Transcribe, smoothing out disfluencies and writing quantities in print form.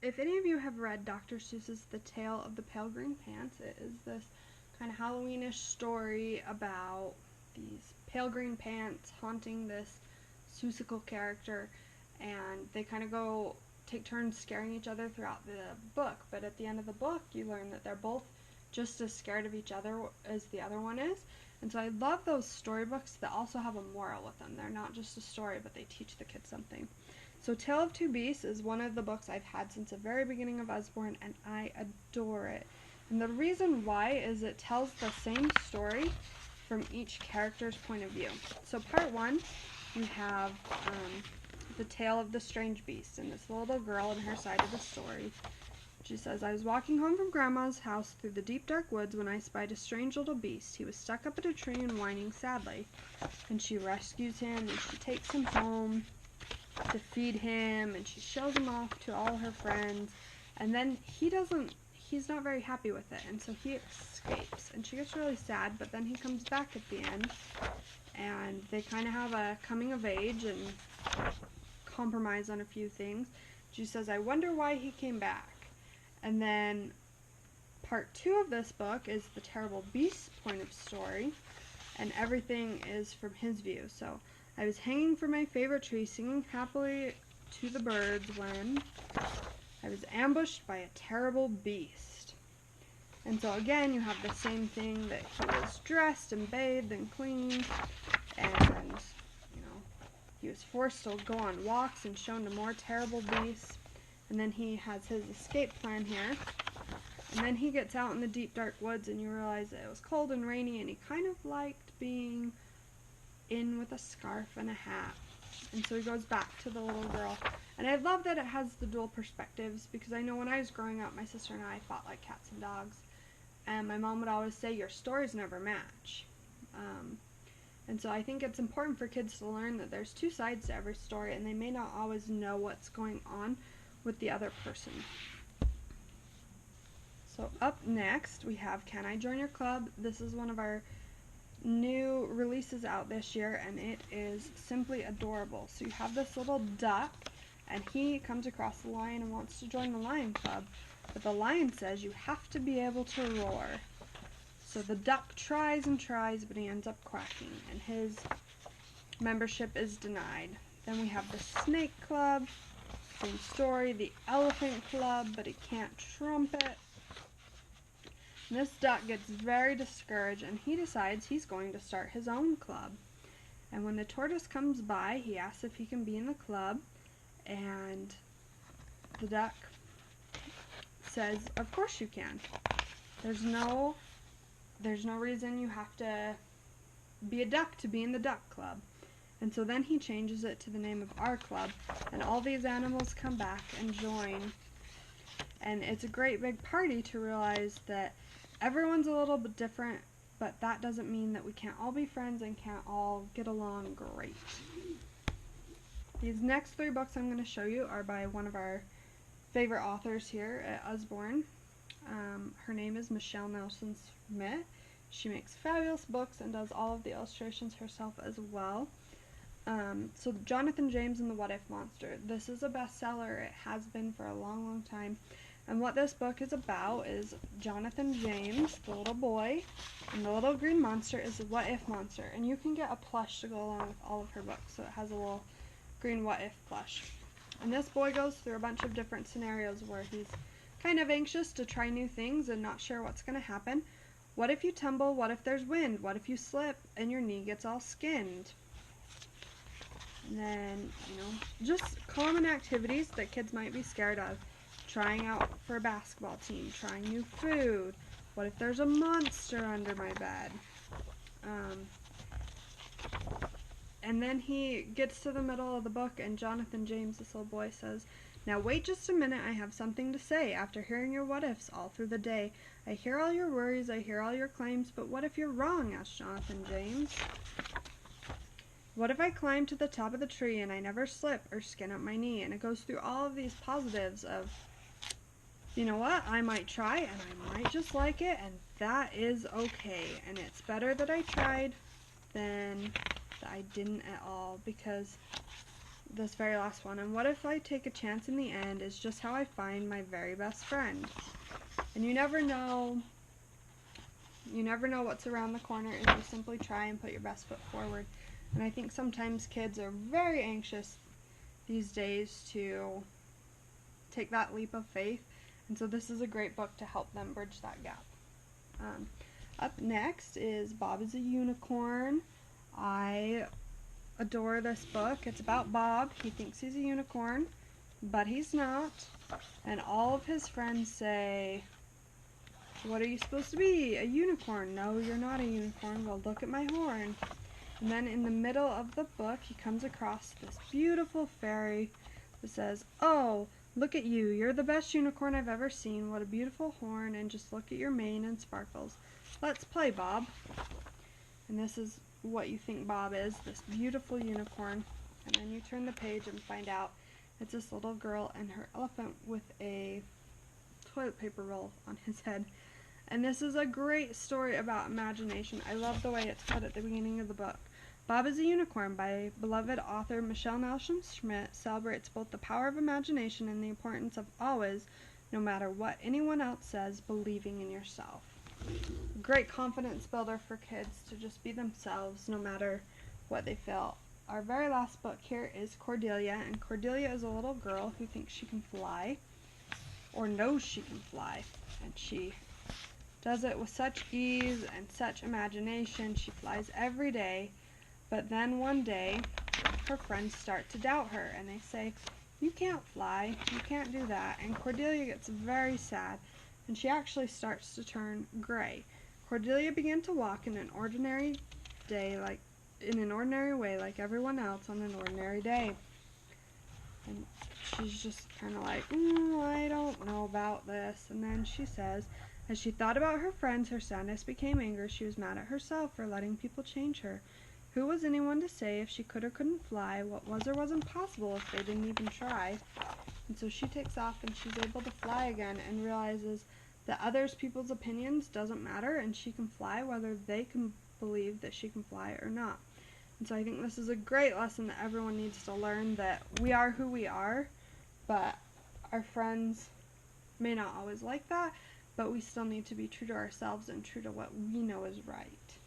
if any of you have read Dr. Seuss's The Tale of the Pale Green Pants, it is this kind of Halloweenish story about these pale green pants haunting this Seussical character, and they kind of go take turns scaring each other throughout the book. But at the end of the book, you learn that they're both just as scared of each other as the other one is. And so I love those storybooks that also have a moral with them. They're not just a story, but they teach the kids something. So Tale of Two Beasts is one of the books I've had since the very beginning of Usborne, and I adore it. And the reason why is it tells the same story from each character's point of view. So part one, you have the tale of the strange beast, and this little girl and her side of the story. She says, I was walking home from Grandma's house through the deep dark woods when I spied a strange little beast. He was stuck up at a tree and whining sadly. And she rescues him, and she takes him home to feed him, and she shows him off to all her friends. And then he's not very happy with it, and so he escapes. And she gets really sad, but then he comes back at the end, and they kind of have a coming of age and compromise on a few things. She says, I wonder why he came back. And then part two of this book is the terrible beast's point of story, and everything is from his view. So I was hanging from my favorite tree, singing happily to the birds when I was ambushed by a terrible beast. And so again, you have the same thing, that he was dressed and bathed and clean, and he was forced to go on walks and shown to more terrible beasts. And then he has his escape plan here. And then he gets out in the deep dark woods, and you realize that it was cold and rainy, and he kind of liked being in with a scarf and a hat. And so he goes back to the little girl. And I love that it has the dual perspectives, because I know when I was growing up, my sister and I fought like cats and dogs. And my mom would always say, your stories never match. And so I think it's important for kids to learn that there's two sides to every story, and they may not always know what's going on with the other person. So up next, we have Can I Join Your Club? This is one of our new releases out this year, and it is simply adorable. So you have this little duck, and he comes across the lion and wants to join the lion club, but the lion says you have to be able to roar. So the duck tries and tries, but he ends up quacking, and his membership is denied. Then we have the snake club, same story, the elephant club, but he can't trumpet. And this duck gets very discouraged, and he decides he's going to start his own club. And when the tortoise comes by, he asks if he can be in the club, and the duck says, of course you can. There's no reason you have to be a duck to be in the duck club. And so then he changes it to the name of our club, and all these animals come back and join. And it's a great big party to realize that everyone's a little bit different, but that doesn't mean that we can't all be friends and can't all get along great. These next three books I'm going to show you are by one of our favorite authors here at Usborne. Her name is Michelle Nelson Smith. She makes fabulous books and does all of the illustrations herself as well. So Jonathan James and the What If Monster. This is a bestseller. It has been for a long, long time. And what this book is about is Jonathan James, the little boy, and the little green monster is the What If Monster. And you can get a plush to go along with all of her books. So it has a little green What If plush. And this boy goes through a bunch of different scenarios where he's kind of anxious to try new things and not sure what's going to happen. What if you tumble? What if there's wind? What if you slip and your knee gets all skinned? And then, just common activities that kids might be scared of. Trying out for a basketball team, trying new food. What if there's a monster under my bed? And then he gets to the middle of the book, and Jonathan James, this little boy, says, now wait just a minute, I have something to say. After hearing your what-ifs all through the day, I hear all your worries, I hear all your claims, but what if you're wrong? Asked Jonathan James. What if I climb to the top of the tree and I never slip or skin up my knee? And it goes through all of these positives of, you know what, I might try and I might just like it, and that is okay. And it's better that I tried than that I didn't at all, because this very last one. And what if I take a chance in the end is just how I find my very best friend. And you never know what's around the corner if you simply try and put your best foot forward. And I think sometimes kids are very anxious these days to take that leap of faith. And so this is a great book to help them bridge that gap. Up next is Bob is a Unicorn. I adore this book. It's about Bob. He thinks he's a unicorn, but he's not. And all of his friends say, "What are you supposed to be? A unicorn." "No, you're not a unicorn." "Well, look at my horn." And then in the middle of the book, he comes across this beautiful fairy that says, "Oh, look at you. You're the best unicorn I've ever seen. What a beautiful horn, and just look at your mane and sparkles. Let's play, Bob." And this is what you think Bob is, this beautiful unicorn. And then you turn the page and find out it's this little girl and her elephant with a toilet paper roll on his head. And this is a great story about imagination. I love the way it's put at the beginning of the book. Bob is a Unicorn by beloved author Michelle Nelson Schmidt celebrates both the power of imagination and the importance of always, no matter what anyone else says, believing in yourself. Great confidence builder for kids to just be themselves no matter what they feel. Our very last book here is Cordelia, and Cordelia is a little girl who thinks she can fly, or knows she can fly, and she does it with such ease and such imagination. She flies every day, but then one day her friends start to doubt her, and they say, "You can't fly, you can't do that," and Cordelia gets very sad, and she actually starts to turn gray. Cordelia began to walk in an ordinary way like everyone else on an ordinary day. And she's just kind of like, I don't know about this. And then she says, as she thought about her friends, her sadness became anger. She was mad at herself for letting people change her. Who was anyone to say if she could or couldn't fly? What was or wasn't possible if they didn't even try? And so she takes off and she's able to fly again and realizes that others people's opinions doesn't matter, and she can fly whether they can believe that she can fly or not. And so I think this is a great lesson that everyone needs to learn, that we are who we are, but our friends may not always like that, but we still need to be true to ourselves and true to what we know is right.